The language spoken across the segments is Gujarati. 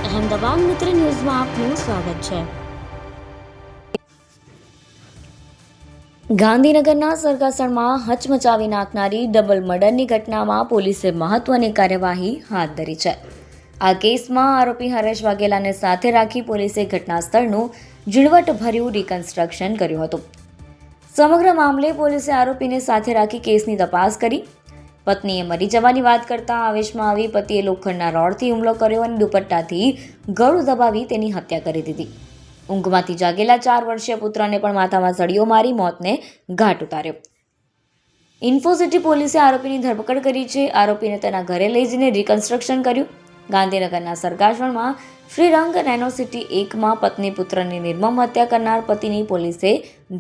અહેમદાબાદ મિત્ર ન્યૂઝમાં આપનું સ્વાગત છે। ગાંધીનગરના સરગાસણમાં હચમચાવી નાખનારી ડબલ મર્ડરની ઘટનામાં પોલીસે મહત્વની કાર્યવાહી હાથ ધરી છે। આ કેસમાં આરોપી હરેશ વાઘેલાને સાથે રાખી પોલીસે ઘટના સ્થળનું ઝીણવટભર્યું રિકન્સ્ટ્રક્શન કર્યું હતું। સમગ્ર મામલે પોલીસે આરોપીને સાથે રાખી કેસની તપાસ કરી। પત્નીએ મરી જવાની વાત કરતા આવેશમાં આવી પતિએ લોખંડના રોડથી હુમલો કર્યો અને દુપટ્ટાથી ગળું દબાવી તેની હત્યા કરી દીધી। ઊંઘમાંથી જાગેલા 4 વર્ષીય પુત્રને પણ માથામાં સળીઓ મારી મોતને ઘાટ ઉતાર્યો। ઇન્ફોસિટી પોલીસે આરોપીની ધરપકડ કરી છે। આરોપીને તેના ઘરે લઈ જઈને રિકન્સ્ટ્રક્શન કર્યું। ગાંધીનગરના સરગાસણમાં શ્રીરંગ નેનોસિટી 1માં પત્ની પુત્રની નિર્મમ હત્યા કરનાર પતિની પોલીસે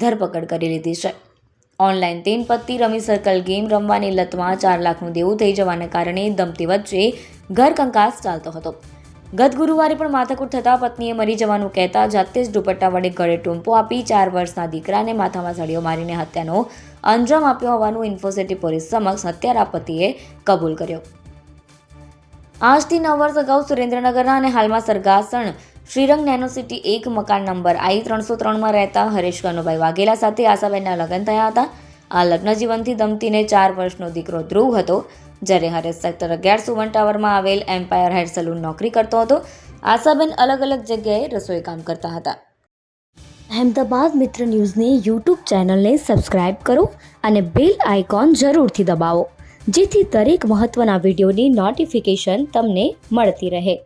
ધરપકડ કરી લીધી છે। ઓનલાઈન 3 પત્તી રમી સર્કલ ગેમ રમવાની લતમાં 4 લાખનું દેવું થઈ જવાને કારણે દંપતી વચ્ચે ઘર કંકાસ ચાલતો હતો। ગત ગુરુવારે પણ માથાકૂટ થતાં પત્નીએ મરી જવાનું કહેતા જાતે જ દુપટ્ટા વડે ગળે ટૂંપો આપી 4 વર્ષના દીકરાને માથામાં સળીઓ મારીને હત્યાનો અંજામ આપ્યો હોવાનું ઇન્ફોસિટી પોલીસ સમક્ષ હત્યારા પતિએ કબૂલ કર્યો। આજથી 9 વર્ષ અગાઉ સુરેન્દ્રનગરના અને હાલમાં સરગાસણ શ્રીરંગ નેનોસિટી 1 મકાન નંબર I-303માં રહેતા હરેશ કનુભાઈ વાઘેલા સાથે આશાબેનના લગ્ન થયા હતા। આ લગ્ન જીવનથી દંપતીને 4 વર્ષનો દીકરો ધ્રુવ હતો, જ્યારે હરેશ સેક્ટર 11 સુવર્ણ ટાવરમાં આવેલ એમ્પાયર હેર સલૂન નોકરી કરતો હતો। આશાબેન અલગ અલગ જગ્યાએ રસોઈ કામ કરતા હતા। અહેમદાબાદ મિત્ર ન્યૂઝની યુટ્યુબ ચેનલને સબસ્ક્રાઇબ કરો અને બેલ આઇકોન જરૂરથી દબાવો, જેથી દરેક મહત્વના વિડીયોની નોટિફિકેશન તમને મળતી રહે।